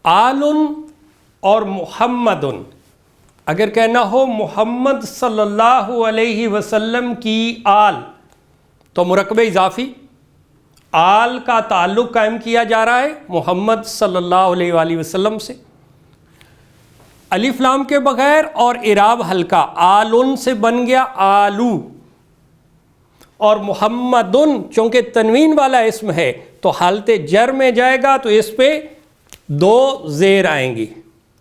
آل اور محمد، اگر کہنا ہو محمد صلی اللہ علیہ وسلم کی آل تو مرکب اضافی آل کا تعلق قائم کیا جا رہا ہے محمد صلی اللہ علیہ وآلہ وسلم سے، الف لام کے بغیر اور اعراب ہلکا، آلن سے بن گیا آلو، اور محمدن چونکہ تنوین والا اسم ہے تو حالت جر میں جائے گا تو اس پہ دو زیر آئیں گی،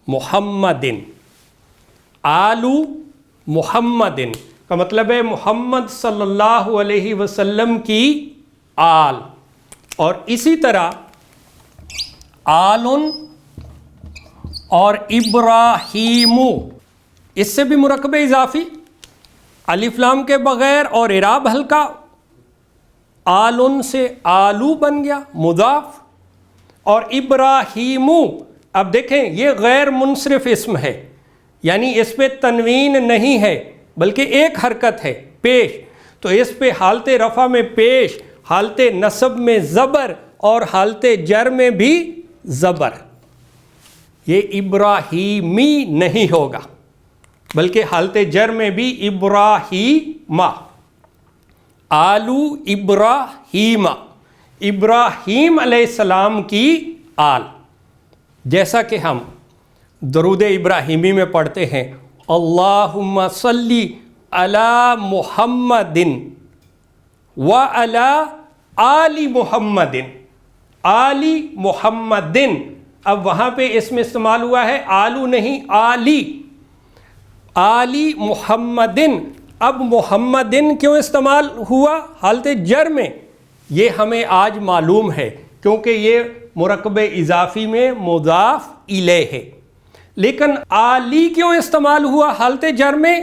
محمدن، آلو محمدن کا مطلب ہے محمد صلی اللہ علیہ وسلم کی آل، اور اسی طرح آلن اور ابراہیم، اس سے بھی مرکب اضافی الف لام کے بغیر اور اعراب ہلکا، آلن سے آلو بن گیا مضاف، اور ابراہیم اب دیکھیں یہ غیر منصرف اسم ہے، یعنی اس پہ تنوین نہیں ہے بلکہ ایک حرکت ہے پیش، تو اس پہ حالت رفع میں پیش، حالت نصب میں زبر اور حالت جر میں بھی زبر، یہ ابراہیمی نہیں ہوگا بلکہ حالت جر میں بھی ابراہیم، آلو ابراہیم، ابراہیم علیہ السلام کی آل، جیسا کہ ہم درود ابراہیمی میں پڑھتے ہیں اللہم صلی علی محمد وعلی آل محمد، آل محمد، اب وہاں پہ اسم استعمال ہوا ہے آلو نہیں آلی، آلی محمدن، اب محمدن کیوں استعمال ہوا حالت جر میں، یہ ہمیں آج معلوم ہے کیونکہ یہ مرکب اضافی میں مضاف الیہ ہے، لیکن آلی کیوں استعمال ہوا حالت جر میں،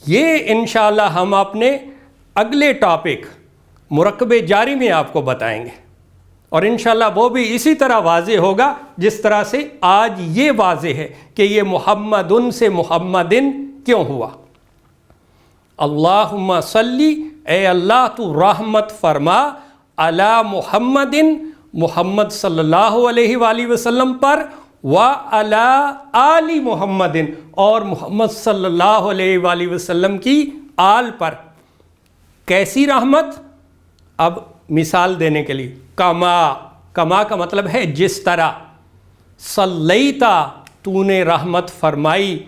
یہ انشاءاللہ ہم اپنے اگلے ٹاپک مرکب جاری میں آپ کو بتائیں گے، اور انشاءاللہ وہ بھی اسی طرح واضح ہوگا جس طرح سے آج یہ واضح ہے کہ یہ محمدن سے محمدن کیوں ہوا۔ اللہم صلی، اے اللہ تو رحمت فرما، علی محمدن، محمد صلی اللہ علیہ وآلہ وسلم پر، وعلی آل محمدن، اور محمد صلی اللہ علیہ وآلہ وسلم کی آل پر۔ کیسی رحمت؟ اب مثال دینے کے لیے کما کا مطلب ہے جس طرح، صلیتا تو نے رحمت فرمائی،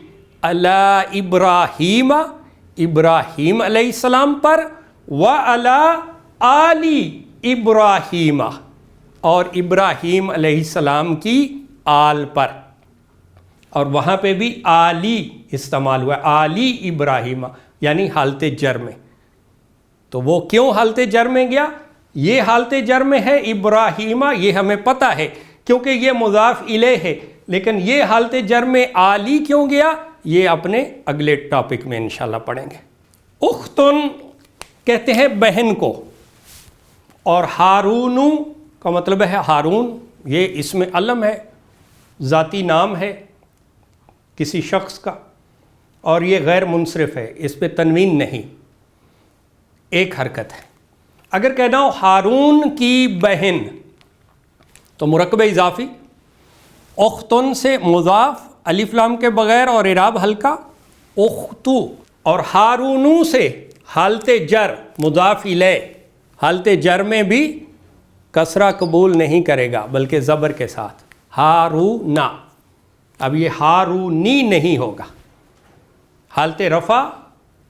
علی ابراہیم، ابراہیم علیہ السلام پر، وعلی آل ابراہیم، اور ابراہیم علیہ السلام کی آل پر، اور وہاں پہ بھی آلی استعمال ہوا، آلی ابراہیم یعنی حالت جر میں، تو وہ کیوں حالت جر میں گیا؟ یہ حالت جر میں ہے ابراہیمہ، یہ ہمیں پتہ ہے کیونکہ یہ مضاف الیہ ہے، لیکن یہ حالت جر میں آلی کیوں گیا یہ اپنے اگلے ٹاپک میں انشاءاللہ پڑھیں گے۔ اختن کہتے ہیں بہن کو، اور ہارون کا مطلب ہے ہارون، یہ اسم علم ہے، ذاتی نام ہے کسی شخص کا، اور یہ غیر منصرف ہے، اس پہ تنوین نہیں، ایک حرکت ہے۔ اگر کہنا ہو ہارون کی بہن تو مرکب اضافی اختن سے مضاف الف لام کے بغیر اور اعراب ہلکا، اختو، اور ہارونو سے حالت جر مضاف الیہ، حالت جر میں بھی کسرہ قبول نہیں کرے گا بلکہ زبر کے ساتھ، ہارونا، اب یہ ہارونی نہیں ہوگا، حالت رفع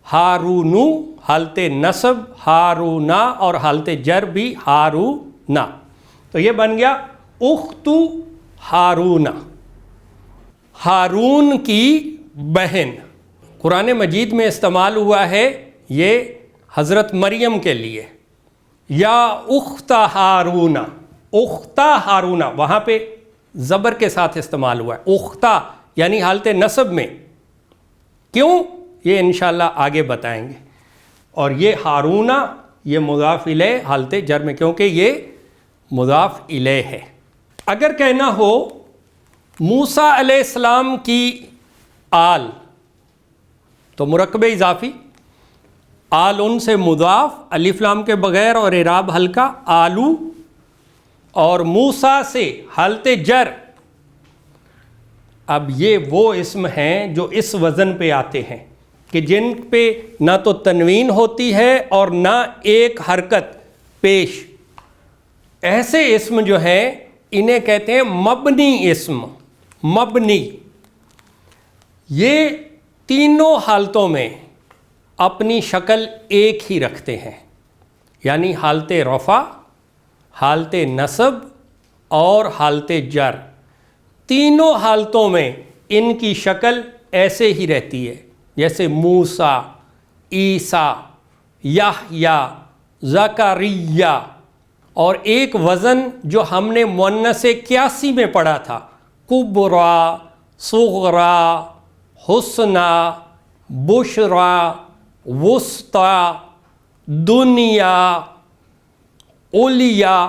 ہارونو، حالت نصب ہارونا، اور حالت جر بھی ہارونا، تو یہ بن گیا اختو ہارونا، ہارون کی بہن۔ قرآن مجید میں استعمال ہوا ہے یہ حضرت مریم کے لیے، یا اخت ہارونا، اختہ ہارونا، وہاں پہ زبر کے ساتھ استعمال ہوا ہے، اختہ یعنی حالت نصب میں، کیوں یہ انشاءاللہ آگے بتائیں گے، اور یہ ہارونا یہ مضاف الیہ حالت جر میں کیونکہ یہ مضاف الیہ ہے۔ اگر کہنا ہو موسیٰ علیہ السلام کی آل تو مرکب اضافی آل ان سے مضاف الف لام کے بغیر اور اعراب ہلکا آلو، اور موسیٰ سے حالت جر اب یہ وہ اسم ہیں جو اس وزن پہ آتے ہیں کہ جن پہ نہ تو تنوین ہوتی ہے اور نہ ایک حرکت پیش. ایسے اسم جو ہیں انہیں کہتے ہیں مبنی اسم. مبنی یہ تینوں حالتوں میں اپنی شکل ایک ہی رکھتے ہیں، یعنی حالت رفع، حالت نصب اور حالت جر. تینوں حالتوں میں ان کی شکل ایسے ہی رہتی ہے، جیسے موسیٰ، عیسیٰ، یحییٰ، زکریا. اور ایک وزن جو ہم نے مؤنث 81 میں پڑھا تھا، کبریٰ، صغریٰ، حسنیٰ، بشریٰ، وسطیٰ، دنیا، علیٰ،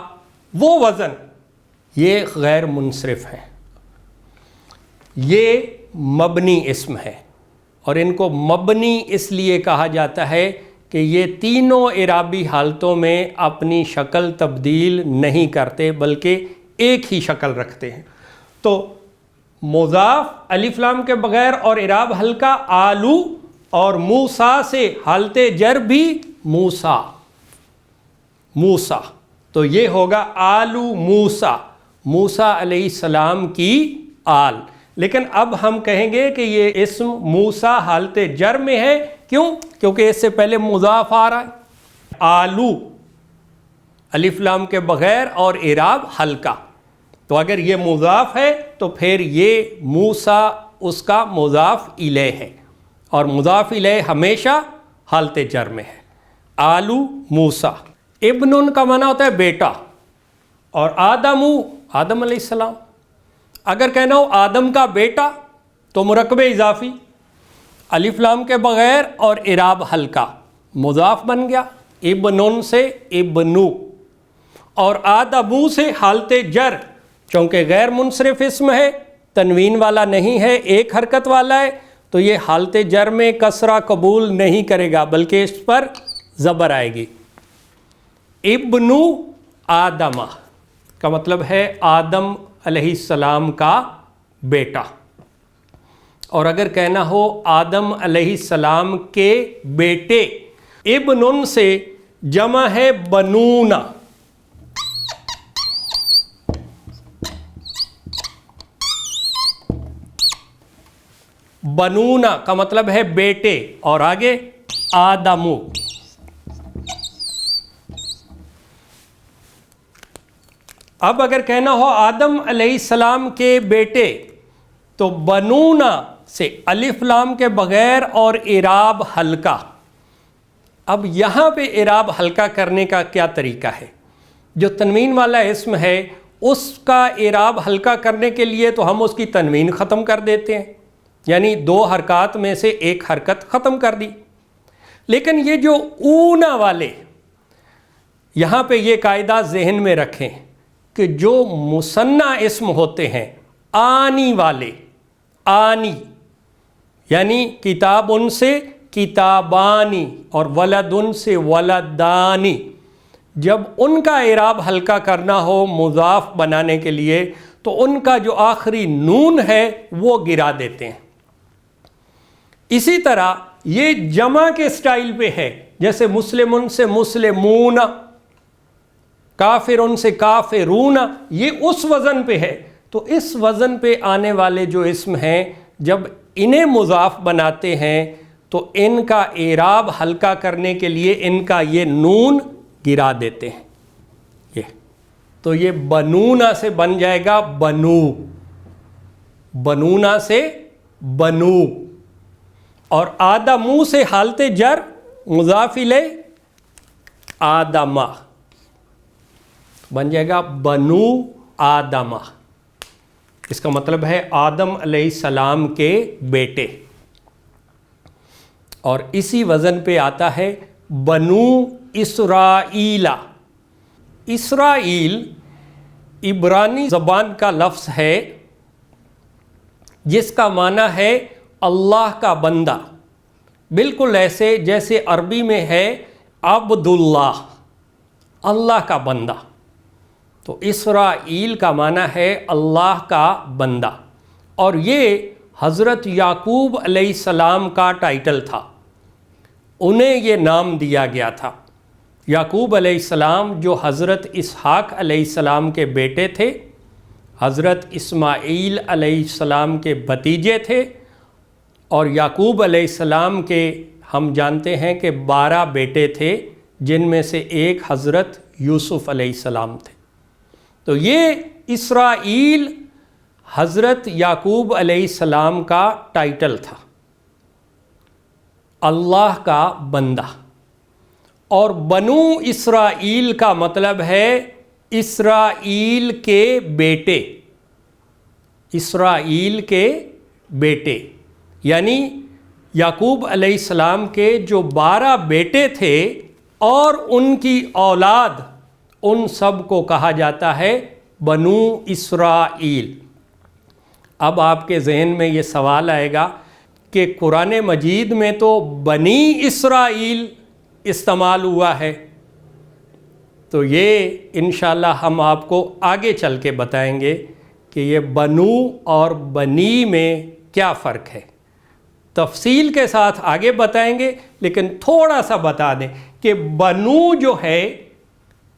وہ وزن یہ غیر منصرف ہے. یہ مبنی اسم ہے، اور ان کو مبنی اس لیے کہا جاتا ہے کہ یہ تینوں اعرابی حالتوں میں اپنی شکل تبدیل نہیں کرتے بلکہ ایک ہی شکل رکھتے ہیں. تو مضاف الف لام کے بغیر اور اعراب ہلکا آلو، اور موسیٰ سے حالت جر بھی موسیٰ. موسیٰ تو یہ ہوگا آلو موسیٰ، موسیٰ علیہ السلام کی آل. لیکن اب ہم کہیں گے کہ یہ اسم موسیٰ حالت جر میں ہے. کیوں؟ کیونکہ اس سے پہلے مضاف آ رہا ہے. آلو الف لام کے بغیر اور اعراب ہلکا. تو اگر یہ مضاف ہے تو پھر یہ موسیٰ اس کا مضاف الیہ ہے، اور مضاف الیہ ہمیشہ حالت جر میں ہے. آلو موسیٰ. ابن کا معنی ہوتا ہے بیٹا، اور آدم علیہ السلام. اگر کہنا ہو آدم کا بیٹا تو مرکب اضافی الف لام کے بغیر اور اعراب ہلکا، مضاف بن گیا ابن سے ابنو. اور آدمو سے حالت جر، چونکہ غیر منصرف اسم ہے، تنوین والا نہیں ہے، ایک حرکت والا ہے، تو یہ حالت جر میں کسرہ قبول نہیں کرے گا بلکہ اس پر زبر آئے گی. ابنو آدمہ کا مطلب ہے آدم علیہ السلام کا بیٹا. اور اگر کہنا ہو آدم علیہ السلام کے بیٹے، ابن سے جمع ہے بنونا. بنونا کا مطلب ہے بیٹے، اور آگے آدمو. اب اگر کہنا ہو آدم علیہ السلام کے بیٹے تو بنونا سے الف لام کے بغیر اور اعراب ہلکا. اب یہاں پہ اعراب ہلکا کرنے کا کیا طریقہ ہے؟ جو تنوین والا اسم ہے اس کا اعراب ہلکا کرنے کے لیے تو ہم اس کی تنوین ختم کر دیتے ہیں، یعنی 2 حرکات میں سے ایک حرکت ختم کر دی. لیکن یہ جو اونا والے، یہاں پہ یہ قاعدہ ذہن میں رکھیں کہ جو مثنیٰ اسم ہوتے ہیں آنی والے، آنی یعنی کتاب ان سے کتابانی اور ولد ان سے ولدانی، جب ان کا اعراب ہلکا کرنا ہو مضاف بنانے کے لیے تو ان کا جو آخری نون ہے وہ گرا دیتے ہیں. اسی طرح یہ جمع کے سٹائل پہ ہے، جیسے مسلمن سے مسلمون، کافرن سے کافرون، یہ اس وزن پہ ہے. تو اس وزن پہ آنے والے جو اسم ہیں جب انہیں مضاف بناتے ہیں تو ان کا اعراب ہلکا کرنے کے لیے ان کا یہ نون گرا دیتے ہیں. تو یہ بنونا سے بن جائے گا بنو، بنونا سے بنو. اور آدمو سے حالت جر مضاف الیہ آدمہ بن جائے گا بنو آدمہ. اس کا مطلب ہے آدم علیہ السلام کے بیٹے. اور اسی وزن پہ آتا ہے بنو اسرائیل. اسرائیل عبرانی زبان کا لفظ ہے جس کا معنی ہے اللہ کا بندہ، بالکل ایسے جیسے عربی میں ہے عبداللہ، اللہ کا بندہ. تو اسرائیل کا معنی ہے اللہ کا بندہ. اور یہ حضرت یعقوب علیہ السلام کا ٹائٹل تھا، انہیں یہ نام دیا گیا تھا۔ یعقوب علیہ السلام جو حضرت اسحاق علیہ السلام کے بیٹے تھے، حضرت اسماعیل علیہ السلام کے بھتیجے تھے، اور یعقوب علیہ السلام کے ہم جانتے ہیں کہ 12 بیٹے تھے، جن میں سے ایک حضرت یوسف علیہ السلام تھے۔ تو یہ اسرائیل حضرت یعقوب علیہ السلام کا ٹائٹل تھا، اللہ کا بندہ۔ اور بنو اسرائیل کا مطلب ہے اسرائیل کے بیٹے، اسرائیل کے بیٹے، یعنی یعقوب علیہ السلام کے جو 12 بیٹے تھے اور ان کی اولاد، ان سب کو کہا جاتا ہے بنو اسرائیل۔ اب آپ کے ذہن میں یہ سوال آئے گا کہ قرآن مجید میں تو بنی اسرائیل استعمال ہوا ہے، تو یہ انشاءاللہ ہم آپ کو آگے چل کے بتائیں گے کہ یہ بنو اور بنی میں کیا فرق ہے، تفصیل کے ساتھ آگے بتائیں گے، لیکن تھوڑا سا بتا دیں کہ بنو جو ہے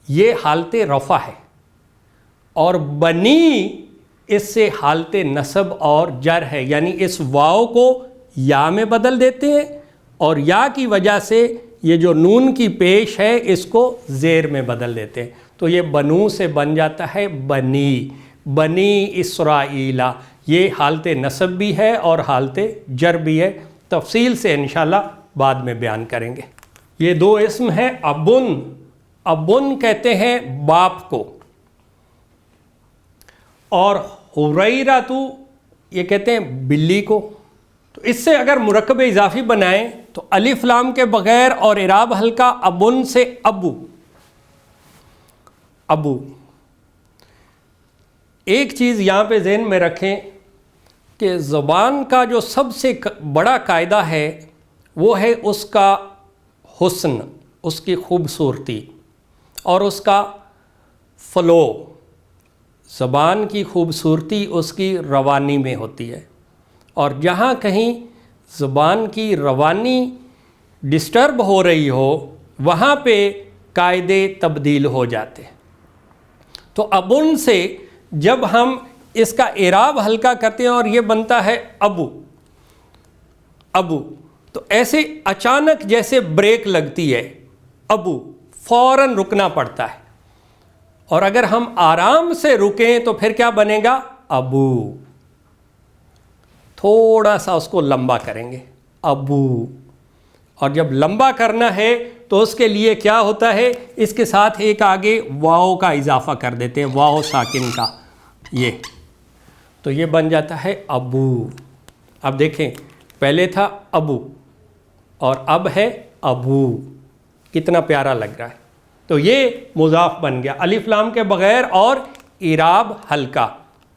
یہ حالت رفع ہے، اور بنی اس سے حالت نصب اور جر ہے، یعنی اس واو کو یا میں بدل دیتے ہیں، اور یا کی وجہ سے یہ جو نون کی پیش ہے اس کو زیر میں بدل دیتے ہیں، تو یہ بنو سے بن جاتا ہے بنی، بنی اسرائیلہ۔ یہ حالت نصب بھی ہے اور حالت جر بھی ہے، تفصیل سے انشاءاللہ بعد میں بیان کریں گے۔ یہ 2 اسم ہیں، ابن، ابن کہتے ہیں باپ کو، اور حریرۃ یہ کہتے ہیں بلی کو۔ تو اس سے اگر مرکب اضافی بنائیں تو الف لام کے بغیر اور اعراب ہلکا، ابن سے ابو، ابو۔ ایک چیز یہاں پہ ذہن میں رکھیں کہ زبان کا جو سب سے بڑا قاعدہ ہے وہ ہے اس کا حسن، اس کی خوبصورتی اور اس کا فلو۔ زبان کی خوبصورتی اس کی روانی میں ہوتی ہے، اور جہاں کہیں زبان کی روانی ڈسٹرب ہو رہی ہو وہاں پہ قاعدے تبدیل ہو جاتے ہیں۔ تو ابن سے جب ہم اس کا اعراب ہلکا کرتے ہیں اور یہ بنتا ہے ابو، ابو، تو ایسے اچانک جیسے بریک لگتی ہے، ابو، فوراً رکنا پڑتا ہے، اور اگر ہم آرام سے رکیں تو پھر کیا بنے گا؟ ابو۔ تھوڑا سا اس کو لمبا کریں گے، ابو، اور جب لمبا کرنا ہے تو اس کے لیے کیا ہوتا ہے، اس کے ساتھ ایک آگے واو کا اضافہ کر دیتے ہیں، واو ساکن کا، یہ تو یہ بن جاتا ہے ابو۔ اب دیکھیں پہلے تھا ابو اور اب ہے ابو، کتنا پیارا لگ رہا ہے۔ تو یہ مضاف بن گیا الف لام کے بغیر اور اعراب ہلکا،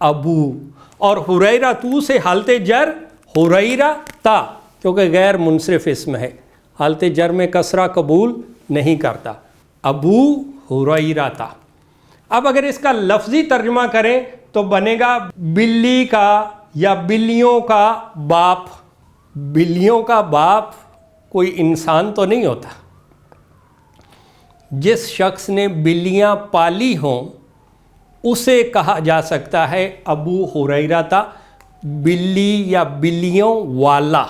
ابو۔ اور حریرہ تو سے حالت جر حریرہ تا، کیونکہ غیر منصرف اسم ہے، حالت جر میں کسرہ قبول نہیں کرتا، ابو حریرہ تا۔ اب اگر اس کا لفظی ترجمہ کریں تو بنے گا بلی کا یا بلیوں کا باپ۔ بلیوں کا باپ کوئی انسان تو نہیں ہوتا، جس شخص نے بلیاں پالی ہوں اسے کہا جا سکتا ہے ابو حریرہ تا، بلی یا بلیوں والا،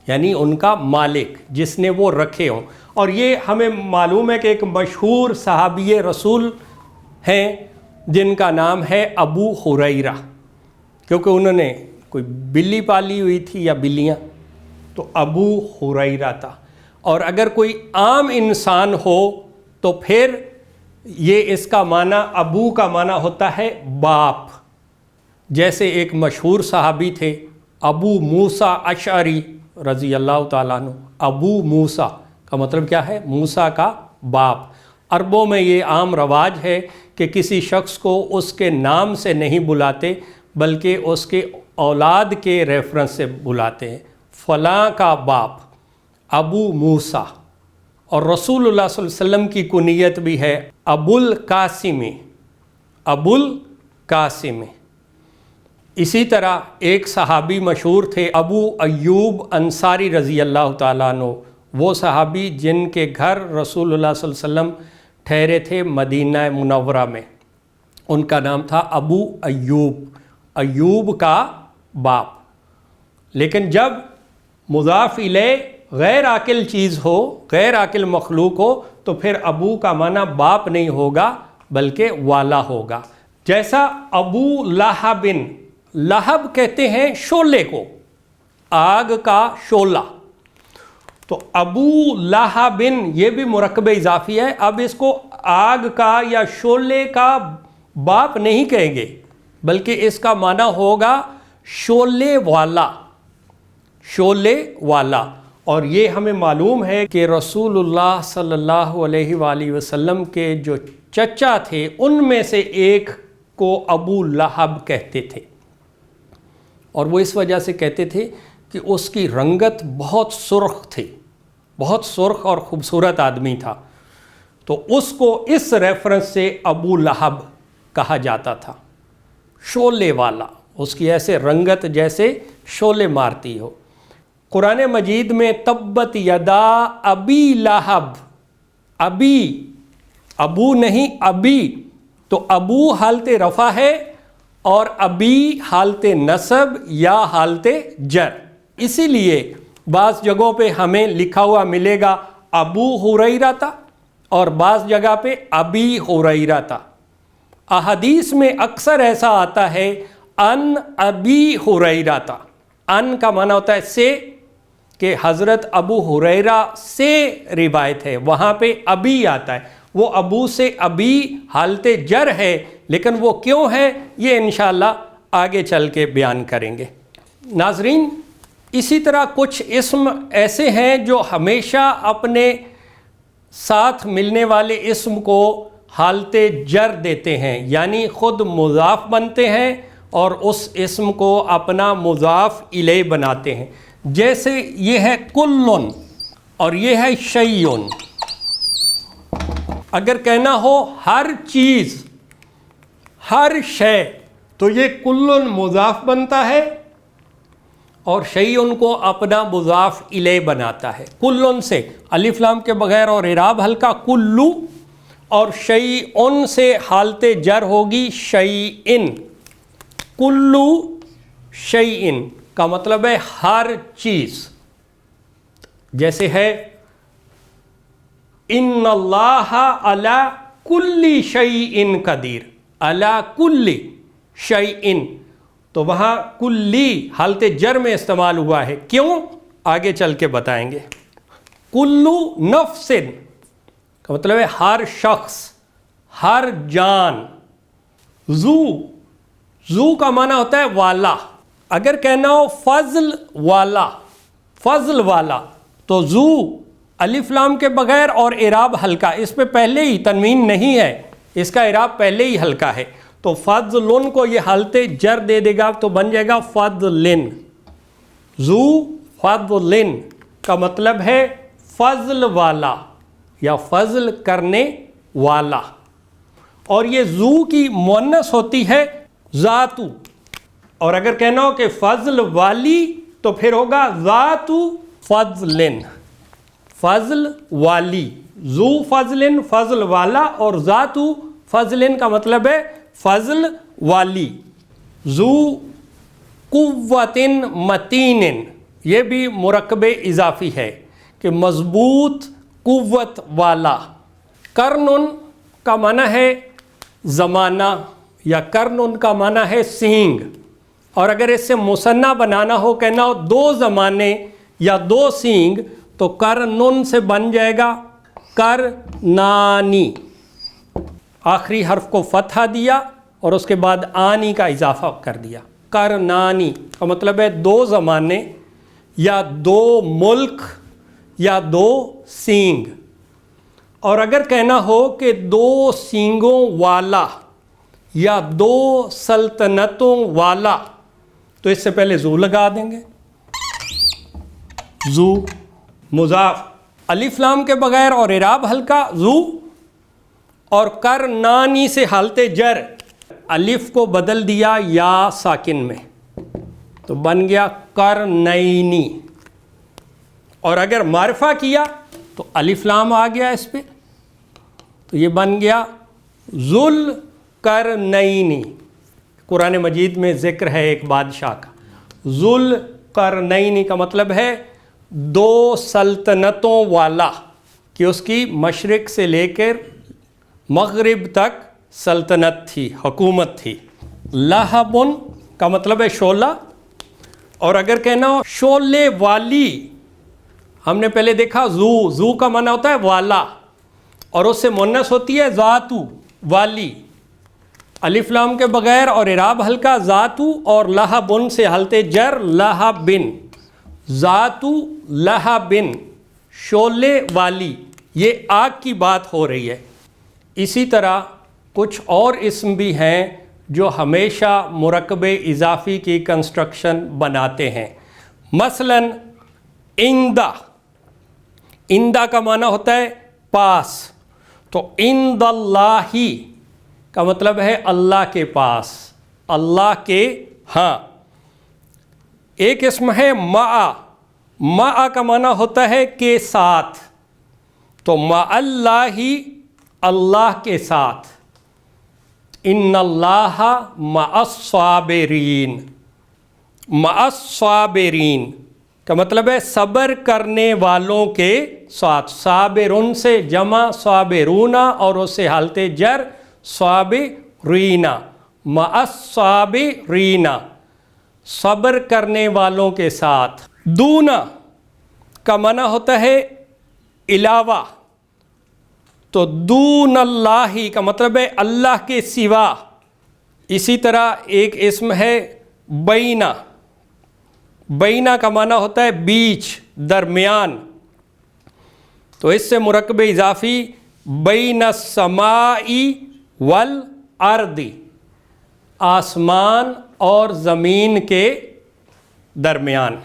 یعنی ان کا مالک جس نے وہ رکھے ہوں۔ اور یہ ہمیں معلوم ہے کہ ایک مشہور صحابی رسول ہیں جن کا نام ہے ابو حریرہ، کیونکہ انہوں نے کوئی بلی پالی ہوئی تھی یا بلیاں، تو ابو حریرہ تھا۔ اور اگر کوئی عام انسان ہو تو پھر یہ اس کا معنی، ابو کا معنی ہوتا ہے باپ۔ جیسے ایک مشہور صحابی تھے ابو موسیٰ اشعری رضی اللہ تعالیٰ عنہ، ابو موسیٰ کا مطلب کیا ہے؟ موسیٰ کا باپ۔ عربوں میں یہ عام رواج ہے کہ کسی شخص کو اس کے نام سے نہیں بلاتے بلکہ اس کے اولاد کے ریفرنس سے بلاتے ہیں، فلاں کا باپ ابو موسیٰ۔ اور رسول اللہ صلی اللہ علیہ وسلم کی کنیت بھی ہے ابو القاسم، ابو القاسم۔ اسی طرح ایک صحابی مشہور تھے ابو ایوب انصاری رضی اللہ تعالیٰ عنہ، وہ صحابی جن کے گھر رسول اللہ صلی اللہ علیہ وسلم ٹھہرے تھے مدینہ منورہ میں، ان کا نام تھا ابو ایوب، ایوب کا باپ۔ لیکن جب مضاف الیہ غیر عاقل چیز ہو، غیر عاقل مخلوق ہو، تو پھر ابو کا معنی باپ نہیں ہوگا بلکہ والا ہوگا۔ جیسا ابو لہب، لہب کہتے ہیں شعلے کو، آگ کا شعلہ، تو ابو لہب یہ بھی مرکب اضافی ہے۔ اب اس کو آگ کا یا شعلے کا باپ نہیں کہیں گے بلکہ اس کا معنی ہوگا شعلے والا، شعلے والا۔ اور یہ ہمیں معلوم ہے کہ رسول اللہ صلی اللہ علیہ وآلہ وسلم کے جو چچا تھے ان میں سے ایک کو ابو لہب کہتے تھے، اور وہ اس وجہ سے کہتے تھے کہ اس کی رنگت بہت سرخ تھی، بہت سرخ اور خوبصورت آدمی تھا، تو اس کو اس ریفرنس سے ابو لہب کہا جاتا تھا، شعلے والا، اس کی ایسے رنگت جیسے شعلے مارتی ہو۔ قرآن مجید میں تبت یدا ابی لہب، ابی، ابو نہیں ابی، تو ابو حالت رفع ہے اور ابی حالت نصب یا حالت جر، اسی لیے بعض جگہوں پہ ہمیں لکھا ہوا ملے گا ابو ہریرہ اور بعض جگہ پہ ابی ہریرہ۔ احادیث میں اکثر ایسا آتا ہے ان ابی ہریرہ، ان کا معنی ہوتا ہے سے، کہ حضرت ابو ہریرہ سے روایت ہے، وہاں پہ ابی آتا ہے، وہ ابو سے ابی حالت جر ہے، لیکن وہ کیوں ہے یہ انشاءاللہ آگے چل کے بیان کریں گے۔ ناظرین، اسی طرح کچھ اسم ایسے ہیں جو ہمیشہ اپنے ساتھ ملنے والے اسم کو حالت جر دیتے ہیں، یعنی خود مضاف بنتے ہیں اور اس اسم کو اپنا مضاف الیہ بناتے ہیں۔ جیسے یہ ہے کلن اور یہ ہے شیئن، اگر کہنا ہو ہر چیز، ہر شے، تو یہ کلن مضاف بنتا ہے اور شیئن کو اپنا مضاف الیہ بناتا ہے۔ کلن سے الف لام کے بغیر اور اعراب ہلکا کلو، اور شیئن سے حالت جر ہوگی شیئن، کلو شیئن کا مطلب ہے ہر چیز۔ جیسے ہے ان اللہ علی کل شیء قدیر، علی کل شیء، تو وہاں کلی حالت جر میں استعمال ہوا ہے، کیوں آگے چل کے بتائیں گے۔ کلو نفس کا مطلب ہے ہر شخص، ہر جان۔ ذو کا معنی ہوتا ہے والا، اگر کہنا ہو فضل والا، فضل والا، تو ذو الف لام کے بغیر اور اعراب ہلکا، اس پہ پہلے ہی تنوین نہیں ہے، اس کا اعراب پہلے ہی ہلکا ہے، تو فضلن کو یہ حالت جر دے دے گا تو بن جائے گا فضلن۔ ذو فضلن کا مطلب ہے فضل والا یا فضل کرنے والا، اور یہ ذو کی مؤنث ہوتی ہے ذاتو، اور اگر کہنا ہو کہ فضل والی تو پھر ہوگا ذات فضلن، فضل والی، ذو فضلن فضل والا، اور ذات فضلن کا مطلب ہے فضل والی۔ ذو قوت متین، یہ بھی مرکب اضافی ہے کہ مضبوط قوت والا۔ کرن کا معنی ہے زمانہ، یا کرن کا معنی ہے سینگ، اور اگر اس سے مثنیٰ بنانا ہو، کہنا ہو دو زمانے یا دو سینگ، تو کرنن سے بن جائے گا کرنانی، آخری حرف کو فتحہ دیا اور اس کے بعد آنی کا اضافہ کر دیا۔ کرنانی کا مطلب ہے دو زمانے یا دو ملک یا دو سینگ، اور اگر کہنا ہو کہ دو سینگوں والا یا دو سلطنتوں والا، تو اس سے پہلے ذو لگا دیں گے، ذو مضاف الف لام کے بغیر اور اعراب ہلکا ذو، اور کرنانی سے حالت جر، الف کو بدل دیا یا ساکن میں تو بن گیا قرنینی، اور اگر معرفہ کیا تو الف لام آ گیا اس پہ تو یہ بن گیا ذوالقرنین۔ قرآن مجید میں ذکر ہے ایک بادشاہ کا، ذوالقرنین کا مطلب ہے دو سلطنتوں والا، کہ اس کی مشرق سے لے کر مغرب تک سلطنت تھی، حکومت تھی۔ لہبن کا مطلب ہے شعلہ، اور اگر کہنا ہو شعلے والی، ہم نے پہلے دیکھا زو کا معنی ہوتا ہے والا، اور اس سے مؤنث ہوتی ہے ذاتو، والی، الف لام کے بغیر اور اعراب ہلکا، ذاتو، اور لہبن سے حالت جر لہبن، ذاتو لہبن، شعلے والی، یہ آگ کی بات ہو رہی ہے۔ اسی طرح کچھ اور اسم بھی ہیں جو ہمیشہ مرکب اضافی کی کنسٹرکشن بناتے ہیں۔ مثلا عندہ، عندہ کا معنی ہوتا ہے پاس، تو عند اللہ کا مطلب ہے اللہ کے پاس، اللہ کے ہاں۔ ایک اسم ہے مع، مع کا معنی ہوتا ہے کے ساتھ، تو مع اللہ، اللہ کے ساتھ۔ ان اللہ مع الصابرین، مع الصابرین کا مطلب ہے صبر کرنے والوں کے ساتھ، صابرون سے جمع صابرونا، اور اس سے حالت جر صابرینا، مع الصابرین، صبر کرنے والوں کے ساتھ۔ دونا کا معنی ہوتا ہے علاوہ، تو دون اللہ کا مطلب ہے اللہ کے سوا۔ اسی طرح ایک اسم ہے بینا، بینا کا معنی ہوتا ہے بیچ، درمیان، تو اس سے مرکب اضافی بین السماء والارض، آسمان اور زمین کے درمیان۔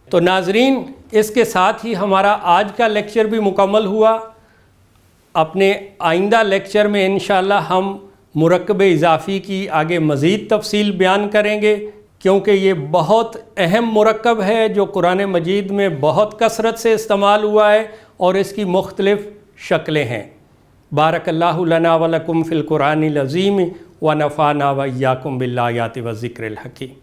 تو ناظرین، اس کے ساتھ ہی ہمارا آج کا لیکچر بھی مکمل ہوا۔ اپنے آئندہ لیکچر میں انشاءاللہ ہم مرکب اضافی کی آگے مزید تفصیل بیان کریں گے، کیونکہ یہ بہت اہم مرکب ہے جو قرآن مجید میں بہت کثرت سے استعمال ہوا ہے، اور اس کی مختلف شکلیں ہیں۔ بارک اللہ لنا ولکم فی القرآن العظیم ونفعنا وإیاکم بالآیات والذکر الحکیم۔